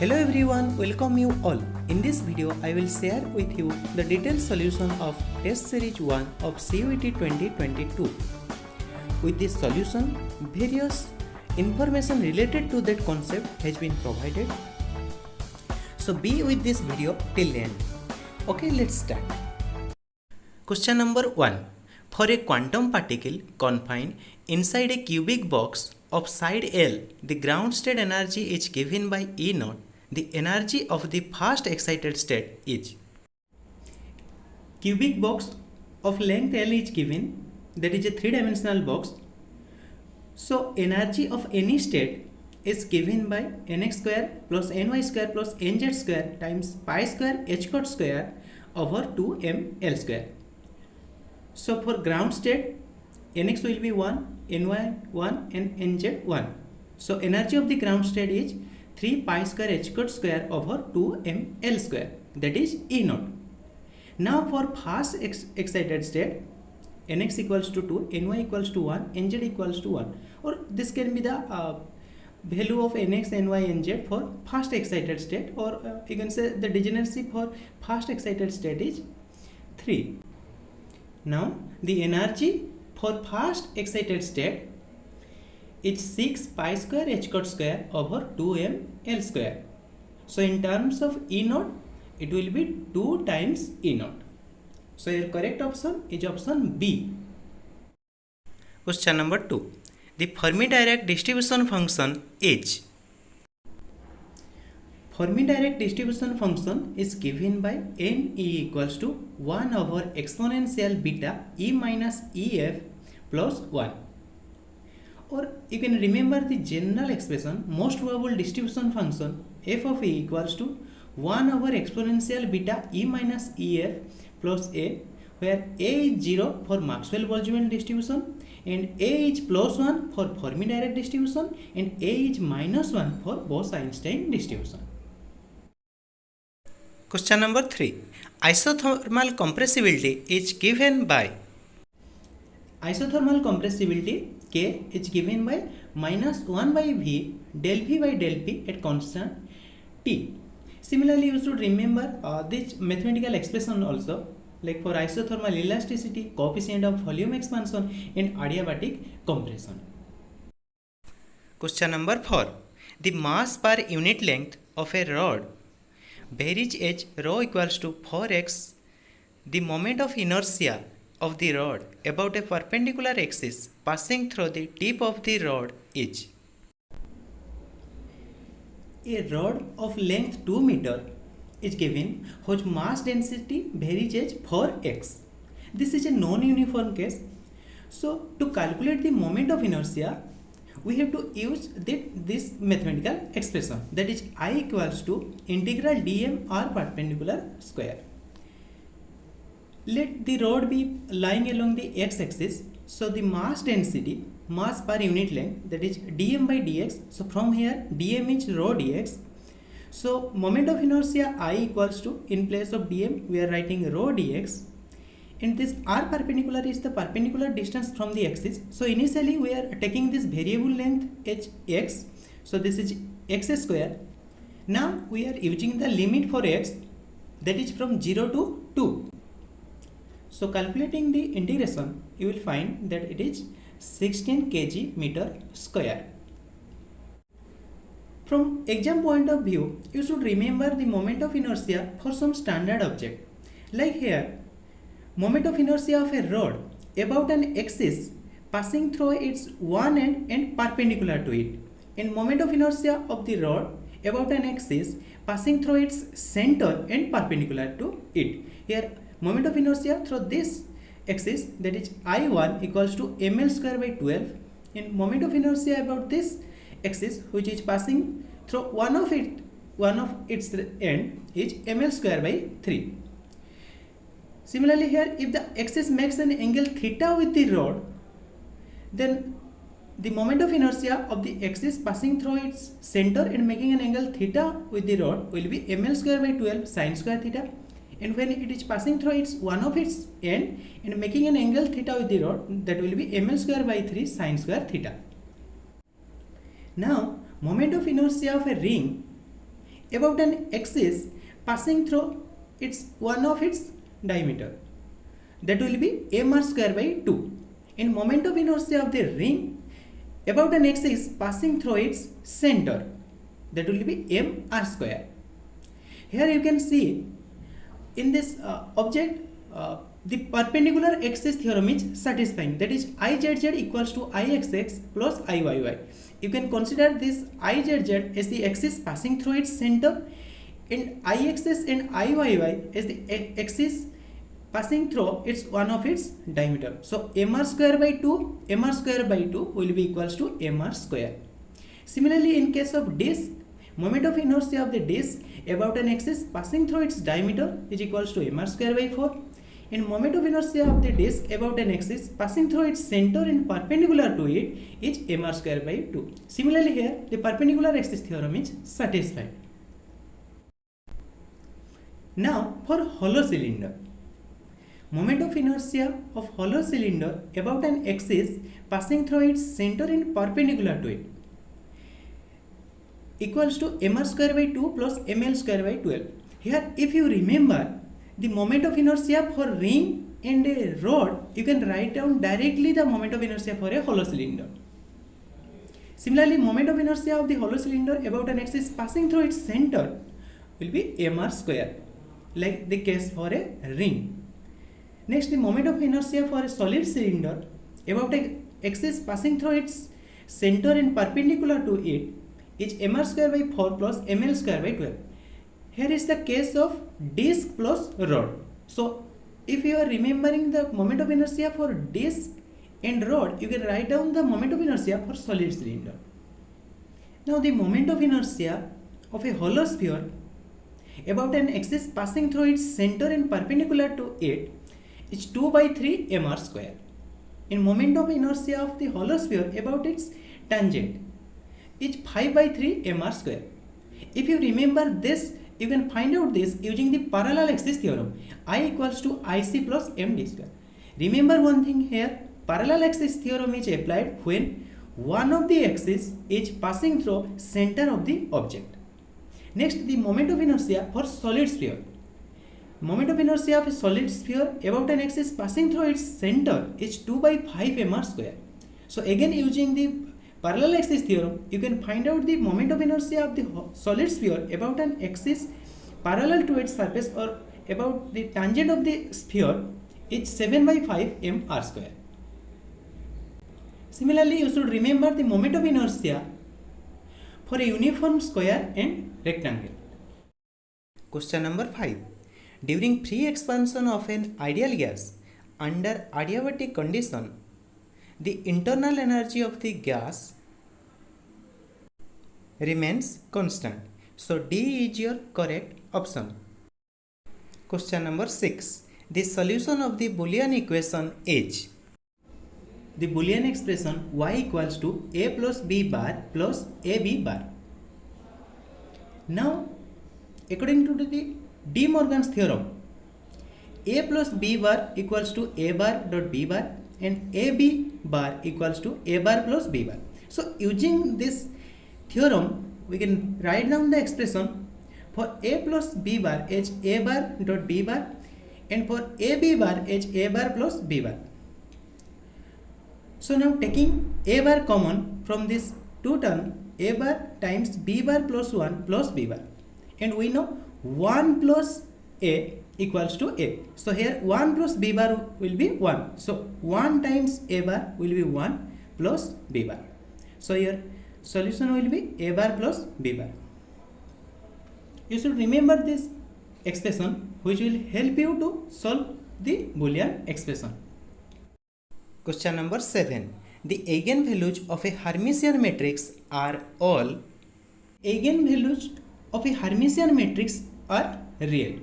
Hello everyone, welcome you all. In this video, I will share with you the detailed solution of test series 1 of CUET 2022. With this solution, various information related to that concept has been provided. So be with this video till the end. Okay, let's start. Question number 1. For a quantum particle confined inside a cubic box of side L, the ground state energy is given by E naught. The energy of the first excited state is. Cubic box of length L is given, that is a three-dimensional box. So energy of any state is given by nx square plus ny square plus nz square times pi square h cot square over 2ml square. So for ground state, nx will be 1, ny 1 and nz 1. So energy of the ground state is 3 pi square h cot square over 2ml square, that is E naught. Now for first excited state, nx equals to 2, ny equals to 1, nz equals to 1, or this can be the value of nx, ny, nz for first excited state, or you can say the degeneracy for first excited state is 3. Now the energy for first excited state is 6 pi square h cot square over 2ml square. So in terms of E naught, it will be 2 times E naught. So your correct option is option B. Question number 2. The Fermi-Dirac distribution function is. Fermi-Dirac distribution function is given by n e equals to 1 over exponential beta e minus ef plus 1. Or you can remember the general expression most probable distribution function f of a equals to 1 over exponential beta e minus ef plus a, where a is 0 for Maxwell-Boltzmann distribution and a is plus 1 for Fermi-Dirac distribution and a is minus 1 for Bose-Einstein distribution. Question number 3. Isothermal compressibility is given by. Isothermal compressibility K is given by minus 1 by V del V by del P at constant T. Similarly, you should remember this mathematical expression also, like for isothermal elasticity, coefficient of volume expansion and adiabatic compression. Question number 4. The mass per unit length of a rod varies as rho equals to 4x. The moment of inertia of the rod about a perpendicular axis passing through the tip of the rod is. A rod of length 2 meter is given whose mass density varies as 4x. This is a non-uniform case. So to calculate the moment of inertia, we have to use this mathematical expression, that is I equals to integral dm r perpendicular square. Let the rod be lying along the x-axis. So the mass density, mass per unit length, that is dm by dx. So from here dm is rho dx. So moment of inertia I equals to, in place of dm we are writing rho dx, and this r perpendicular is the perpendicular distance from the axis. So initially we are taking this variable length as x. So this is x square. Now we are using the limit for x, that is from 0 to 2. So calculating the integration, you will find that it is 16 kg meter square. From exam point of view, you should remember the moment of inertia for some standard object. Like here, moment of inertia of a rod about an axis passing through its one end and perpendicular to it. And moment of inertia of the rod about an axis passing through its center and perpendicular to it. Here moment of inertia through this axis, that is I1 equals to ml square by 12, and moment of inertia about this axis which is passing through one of its end is ml square by 3. Similarly here, if the axis makes an angle theta with the rod, then the moment of inertia of the axis passing through its center and making an angle theta with the rod will be ml square by 12 sine square theta. And when it is passing through one of its end and making an angle theta with the rod, that will be ml square by 3 sine square theta. Now moment of inertia of a ring about an axis passing through its one of its diameter, that will be mr square by 2. In moment of inertia of the ring about an axis passing through its center, that will be mr square. Here you can see in this object the perpendicular axis theorem is satisfying, that is izz equals to ixx plus iyy. You can consider this izz as the axis passing through its center and ixx and iyy as the axis passing through its one of its diameter. So mr square by 2 will be equals to mr square. Similarly, in case of disk, moment of inertia of the disk about an axis passing through its diameter is equals to mr square by 4. And moment of inertia of the disk about an axis passing through its center and perpendicular to it is mr square by 2. Similarly, here the perpendicular axis theorem is satisfied. Now for hollow cylinder, moment of inertia of hollow cylinder about an axis passing through its center and perpendicular to it equals to mr square by 2 plus ml square by 12. Here if you remember the moment of inertia for ring and a rod, you can write down directly the moment of inertia for a hollow cylinder. Similarly, moment of inertia of the hollow cylinder about an axis passing through its center will be mr square, like the case for a ring. Next, the moment of inertia for a solid cylinder about an axis passing through its center and perpendicular to it is mr square by 4 plus ml square by 12. Here is the case of disk plus rod. So if you are remembering the moment of inertia for disk and rod, you can write down the moment of inertia for solid cylinder. Now the moment of inertia of a hollow sphere about an axis passing through its center and perpendicular to it is 2 by 3 mr square. In moment of inertia of the hollow sphere about its tangent is 5 by 3 mr square. If you remember this, you can find out this using the parallel axis theorem, I equals to ic plus md square. Remember one thing here, parallel axis theorem is applied when one of the axis is passing through center of the object. Next, the moment of inertia for solid sphere. Moment of inertia of a solid sphere about an axis passing through its center is 2 by 5 mr square. So again, using the parallel axis theorem, you can find out the moment of inertia of the solid sphere about an axis parallel to its surface or about the tangent of the sphere is 7 by 5 mr square. Similarly, you should remember the moment of inertia for a uniform square and rectangle. Question number 5. During free expansion of an ideal gas under adiabatic condition, the internal energy of the gas remains constant. So D is your correct option. Question number 6. The solution of the Boolean equation is the Boolean expression y equals to a plus b bar plus ab bar. Now, according to the De Morgan's theorem, a plus b bar equals to a bar dot b bar and ab bar equals to a bar plus b bar. So using this theorem, we can write down the expression for a plus b bar as a bar dot b bar and for ab bar as a bar plus b bar. So now taking a bar common from this two term, a bar times b bar plus 1 plus b bar, and we know 1 plus a equals to a. So here 1 plus b bar will be 1. So 1 times a bar will be 1 plus b bar. So your solution will be a bar plus b bar. You should remember this expression which will help you to solve the Boolean expression. Question number 7. The eigenvalues of a Hermitian matrix are all eigenvalues of a Hermitian matrix are real.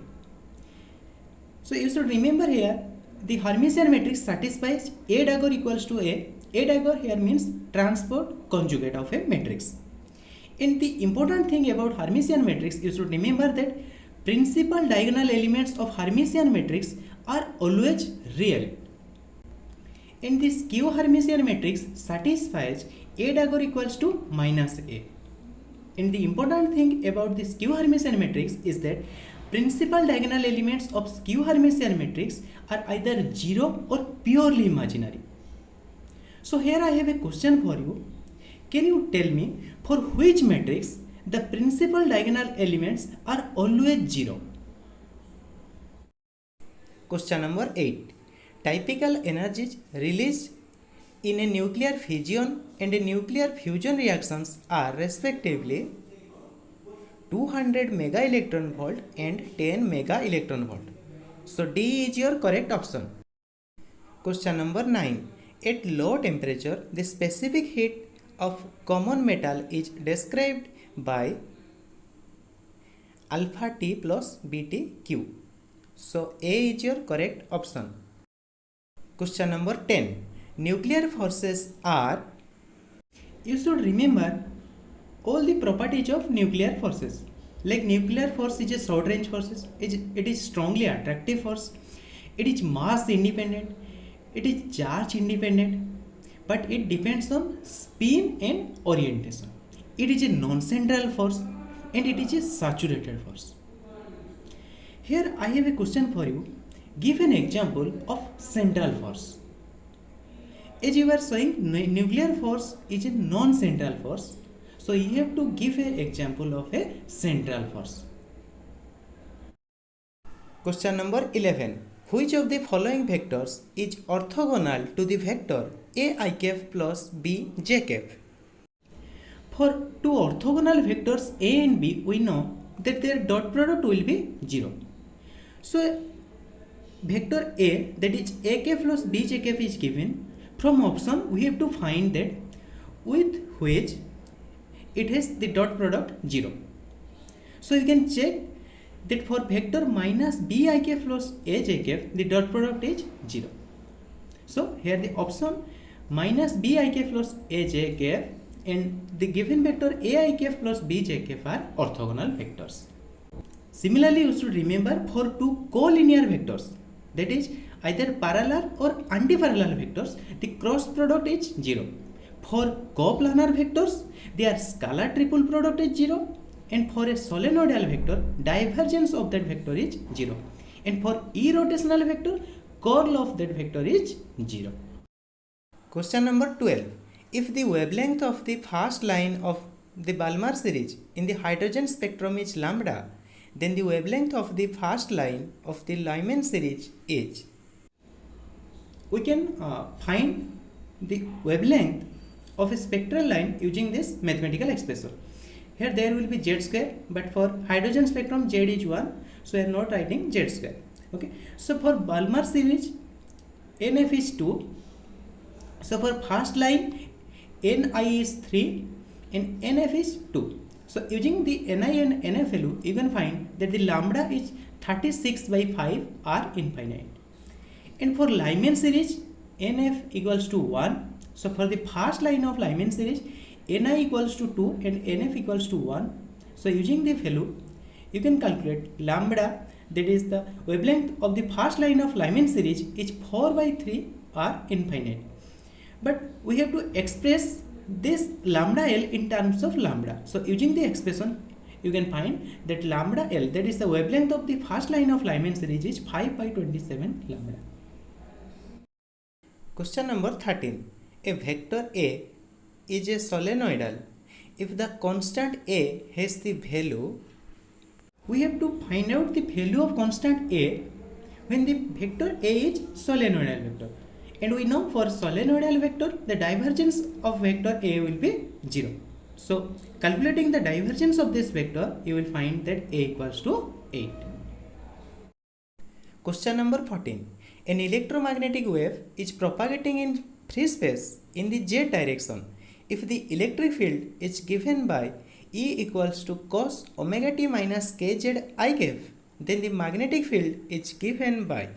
So you should remember here the Hermitian matrix satisfies A dagger equals to A. A dagger here means transpose conjugate of a matrix. And the important thing about Hermitian matrix, you should remember that principal diagonal elements of Hermitian matrix are always real. And this Q Hermitian matrix satisfies A dagger equals to minus A. And the important thing about the skew-Hermitian matrix is that principal diagonal elements of skew-Hermitian matrix are either 0 or purely imaginary. So here I have a question for you. Can you tell me for which matrix the principal diagonal elements are always 0? Question number 8. Typical energies released in a nuclear fission and a nuclear fusion reactions are respectively 200 mega electron volt and 10 mega electron volt. So D is your correct option. Question number 9. At low temperature, the specific heat of common metal is described by alpha T plus BTQ. So A is your correct option. Question number 10. Nuclear forces are. You should remember all the properties of nuclear forces. Like nuclear force is a short range force, it is strongly attractive force, it is mass independent, it is charge independent, but it depends on spin and orientation. It is a non-central force and it is a saturated force. Here I have a question for you. Give an example of central force. As you are showing, nuclear force is a non-central force. So you have to give an example of a central force. Question number 11. Which of the following vectors is orthogonal to the vector a ik plus b j? For two orthogonal vectors a and b, we know that their dot product will be 0. So vector a, that is ak plus bjk, is given. From option we have to find that with which it has the dot product 0. So you can check that for vector minus bik plus ajk, the dot product is 0. So here the option minus bik plus ajk and the given vector aik plus bjk are orthogonal vectors. Similarly, you should remember for two collinear vectors, that is either parallel or antiparallel vectors, the cross product is 0. For coplanar vectors, their scalar triple product is 0, and for a solenoidal vector, divergence of that vector is 0, and for irrotational vector, curl of that vector is 0. Question number 12. If the wavelength of the first line of the Balmer series in the hydrogen spectrum is lambda, then the wavelength of the first line of the Lyman series is. We can find the wavelength of a spectral line using this mathematical expression. Here there will be z square, but for hydrogen spectrum z is 1, so I am not writing z square. Okay, so for Balmer series nf is 2, so for first line ni is 3 and nf is 2. So using the ni and nf value, you can find that the lambda is 36 by 5 r infinite. And for Lyman series, nf equals to 1. So for the first line of Lyman series, ni equals to 2 and nf equals to 1. So using the value, you can calculate lambda, that is the wavelength of the first line of Lyman series, is 4 by 3 r infinite. But we have to express this lambda L in terms of lambda. So using the expression, you can find that lambda L, that is the wavelength of the first line of Lyman series, is 5 by 27 lambda. Question number 13. A vector A is a solenoidal if the constant A has the value. We have to find out the value of constant A when the vector A is solenoidal vector. And we know for solenoidal vector, the divergence of vector A will be 0. So calculating the divergence of this vector, you will find that A equals to 8. Question number 14. An electromagnetic wave is propagating in free space in the z direction if the electric field is given by E equals to cos omega t minus kz I cap, then the magnetic field is given by.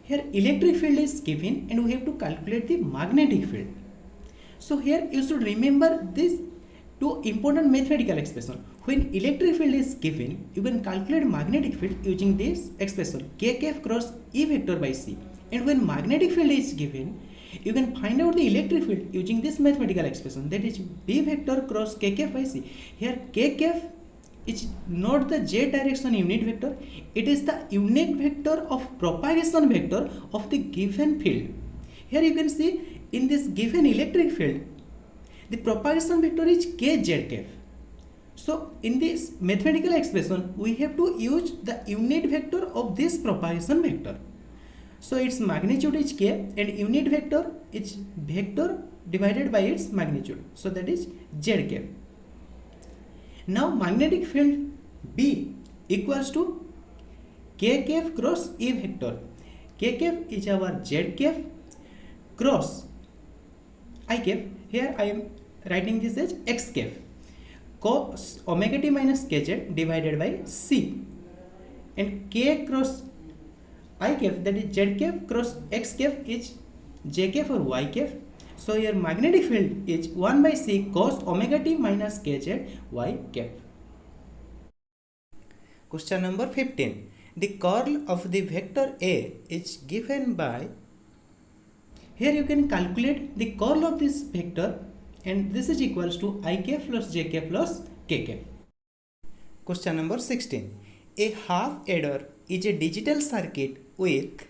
Here electric field is given and we have to calculate the magnetic field. So here you should remember these two important mathematical expression. When electric field is given, you can calculate magnetic field using this expression k cap cross E vector by C. And when magnetic field is given, You can find out the electric field using this mathematical expression, that is B vector cross k cap by C. Here k cap is not the z direction unit vector, it is the unit vector of propagation vector of the given field. Here you can see in this given electric field, the propagation vector is kz cap. So in this mathematical expression, we have to use the unit vector of this propagation vector. So its magnitude is k and unit vector is vector divided by its magnitude. So that is z cap. Now magnetic field B equals to k cap cross E vector. K cap is our z cap cross I cap. Here I am writing this as x cap. Cos omega t minus kz divided by C, and k cross I cap, that is z cap cross x cap, is j cap or y cap. So your magnetic field is 1 by C cos omega t minus kz y cap. Question number 15. The curl of the vector A is given by. Here you can calculate the curl of this vector, and this is equals to I cap plus j cap plus k cap. Question number 16. A half adder is a digital circuit with.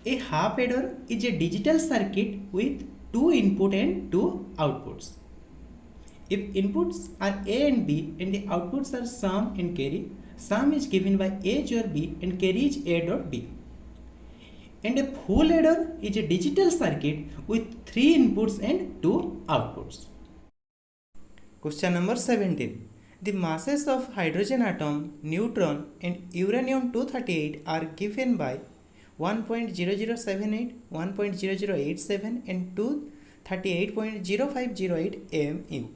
A half adder is a digital circuit with 2 input and 2 outputs. If inputs are A and B and the outputs are sum and carry, sum is given by A or B and carry is A dot B. And a full adder is a digital circuit with 3 inputs and 2 outputs. Question number 17. The masses of hydrogen atom, neutron and uranium-238 are given by 1.0078, 1.0087 and 238.0508 AMU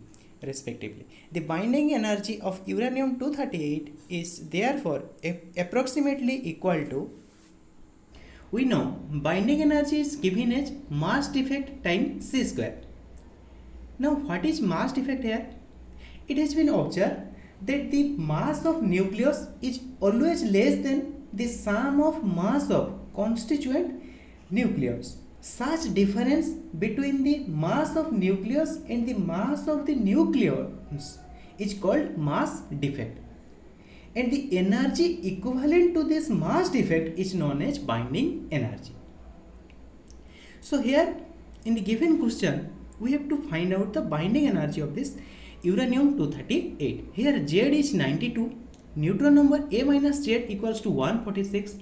respectively. The binding energy of uranium-238 is therefore approximately equal to. We know binding energy is given as mass defect times c square. Now what is mass defect here? It has been observed that the mass of nucleus is always less than the sum of mass of constituent nucleus. Such difference between the mass of nucleus and the mass of the nucleus is called mass defect, and the energy equivalent to this mass defect is known as binding energy. So here in the given question, we have to find out the binding energy of this uranium-238. Here Z is 92, neutron number A minus Z equals to 146,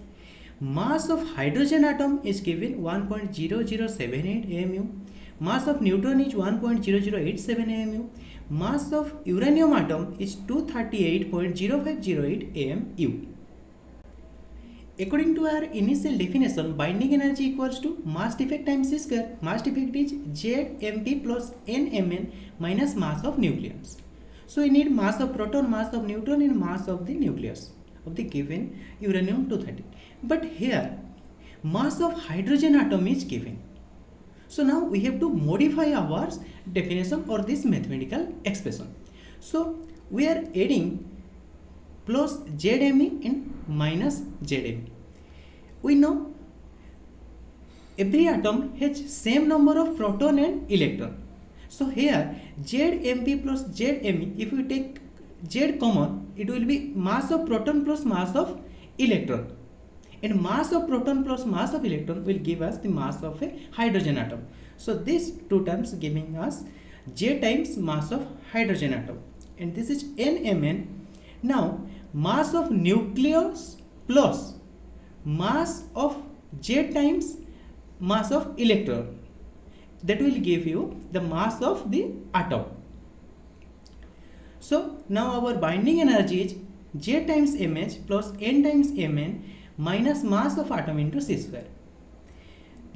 mass of hydrogen atom is given 1.0078 AMU, mass of neutron is 1.0087 AMU, mass of uranium atom is 238.0508 AMU. According to our initial definition, binding energy equals to mass defect times c square. Mass defect is Zmp plus Nmn minus mass of nucleus. So we need mass of proton, mass of neutron and mass of the nucleus of the given uranium-238. But here mass of hydrogen atom is given. So now we have to modify our definition or this mathematical expression. So we are adding plus Zme and minus Zme. We know every atom has same number of proton and electron. So here Zmp plus Zme, if we take Z common, it will be mass of proton plus mass of electron, and mass of proton plus mass of electron will give us the mass of a hydrogen atom. So these two terms giving us J times mass of hydrogen atom, and this is Nmn. Now mass of nucleus plus mass of J times mass of electron, that will give you the mass of the atom. So now our binding energy is J times Mh plus N times Mn minus mass of atom into c square.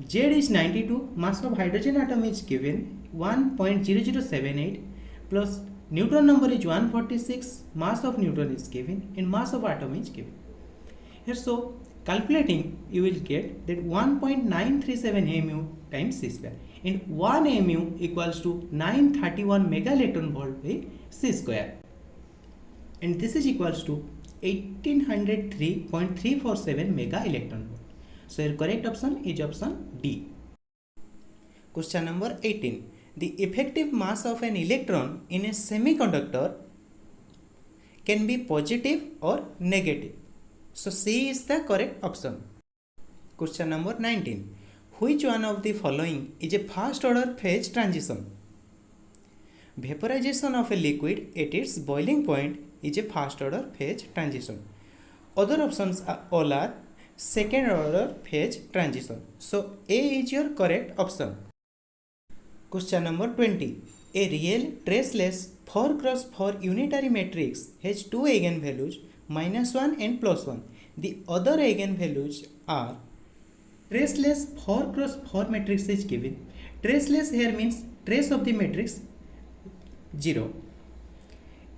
Z is 92, mass of hydrogen atom is given 1.0078 plus neutron number is 146, mass of neutron is given and mass of atom is given. Here so calculating you will get that 1.937 mu times c square, and 1 mu equals to 931 mega electron volt by c square, and this is equals to 1803.347 mega electron volt. So your correct option is option D. Question number 18. The effective mass of an electron in a semiconductor can be positive or negative. So C is the correct option. Question number 19. Which one of the following is a first order phase transition? Vaporization of a liquid at its boiling point is a first order phase transition. Other options all are second order phase transition. So A is your correct option. Question number 20. A real traceless 4x4 unitary matrix has two eigenvalues -1 and +1. The other eigenvalues are Traceless 4 cross 4 matrix is given. Traceless here means trace of the matrix 0.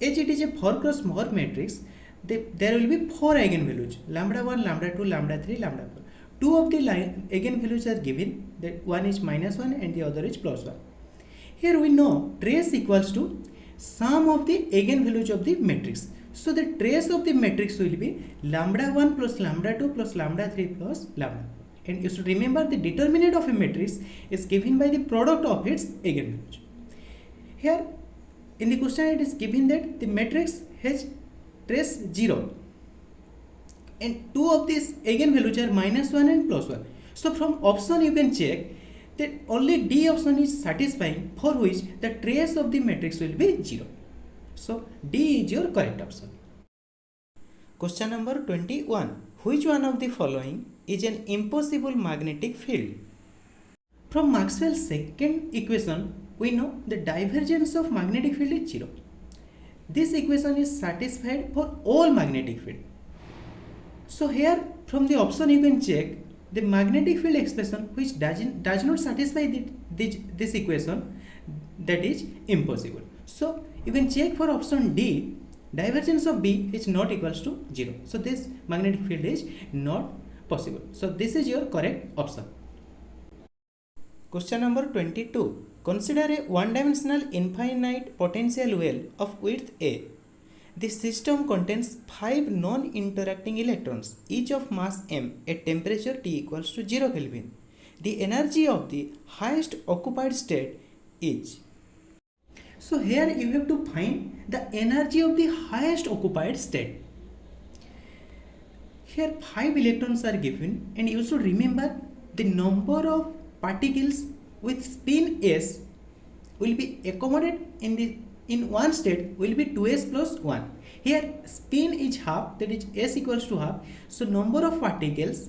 As it is a 4 cross 4 matrix, there will be 4 eigenvalues, lambda 1, lambda 2, lambda 3, lambda 4. Two of the eigenvalues are given, that one is -1 and the other is +1. Here we know trace equals to sum of the eigenvalues of the matrix. So the trace of the matrix will be lambda 1 plus lambda 2 plus lambda 3 plus lambda 4. And you should remember the determinant of a matrix is given by the product of its eigenvalues. Here in the question it is given that the matrix has trace 0 and two of these eigenvalues are -1 and +1. So from option you can check that only D option is satisfying, for which the trace of the matrix will be 0. So D is your correct option. Question number 21. Which one of the following is an impossible magnetic field? From Maxwell's second equation, we know the divergence of magnetic field is 0. This equation is satisfied for all magnetic field. So here from the option you can check the magnetic field expression which does not satisfy this equation, that is impossible. So you can check for option D, divergence of B is not equals to 0. So this magnetic field is not possible. So this is your correct option. Question number 22. Consider a one-dimensional infinite potential well of width A. The system contains 5 non-interacting electrons, each of mass m at temperature T equals to 0 Kelvin. The energy of the highest occupied state is. So here you have to find the energy of the highest occupied state. Here 5 electrons are given and you should remember the number of particles with spin s will be accommodated in one state will be 2s plus 1. Here spin is half, that is s equals to half. So number of particles,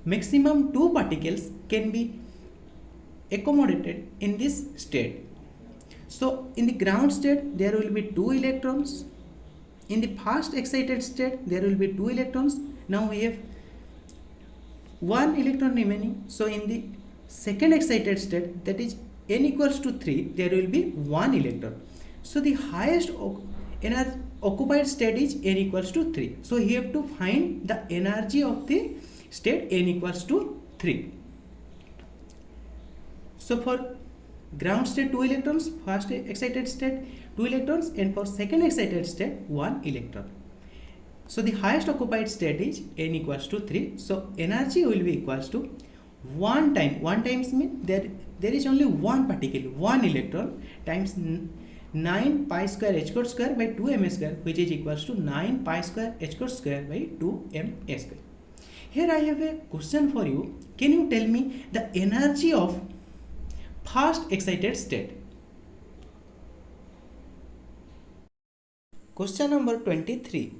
maximum 2 particles can be accommodated in this state. So in the ground state there will be 2 electrons. In the fast excited state there will be 2 electrons. Now we have 1 electron remaining. So in the second excited state, that is n equals to 3, there will be 1 electron. So the highest occupied state is n equals to 3. So you have to find the energy of the state n equals to 3. So for ground state 2 electrons, first excited state 2 electrons, and for second excited state 1 electron. So the highest occupied state is n equals to 3. So energy will be equals to 1 times means there is only one particle, 1 electron, times 9 pi square h square square by 2 m square, which is equals to 9 pi square h square square by 2 m square. Here I have a question for you. Can you tell me the energy of fast excited state? Question number 23.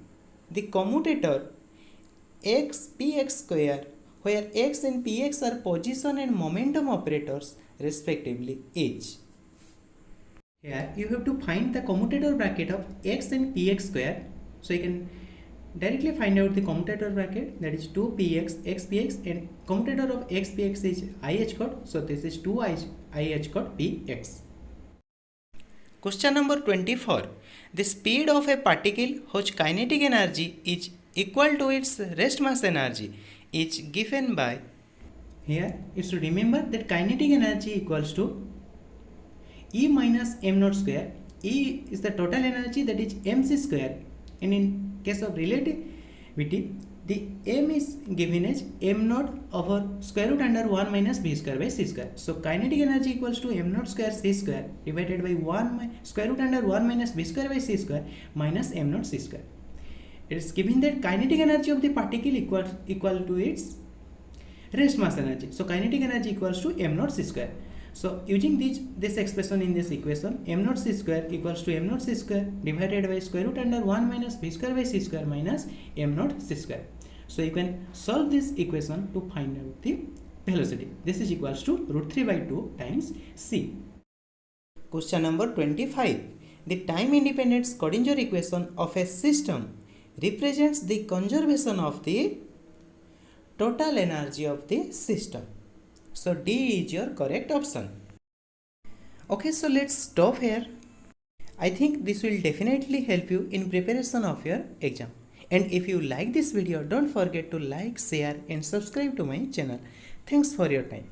The commutator x px square, where x and px are position and momentum operators respectively, is. Here you have to find the commutator bracket of x and px square. So you can directly find out the commutator bracket, that is 2px x px, and commutator of x px is ih cot. So this is 2 ih cot px. Question number 24. The speed of a particle whose kinetic energy is equal to its rest mass energy is given by. Here you should remember that kinetic energy equals to E minus m naught square. E is the total energy, that is mc square, and in case of relativity the m is given as m naught over square root under 1 minus b square by c square. So kinetic energy equals to m naught square c square divided by 1 square root under 1 minus b square by c square minus m naught c square. It is given that kinetic energy of the particle equal to its rest mass energy. So kinetic energy equals to m naught c square. So using this expression in this equation, m naught c square equals to m naught c square divided by square root under 1 minus b square by c square minus m naught c square. So you can solve this equation to find out the velocity. This is equals to root 3 by 2 times c. Question number 25. The time independent Schrodinger equation of a system represents the conservation of the total energy of the system. So D is your correct option. Okay, so let's stop here. I think this will definitely help you in preparation of your exam. And if you like this video, don't forget to like, share and subscribe to my channel. Thanks for your time.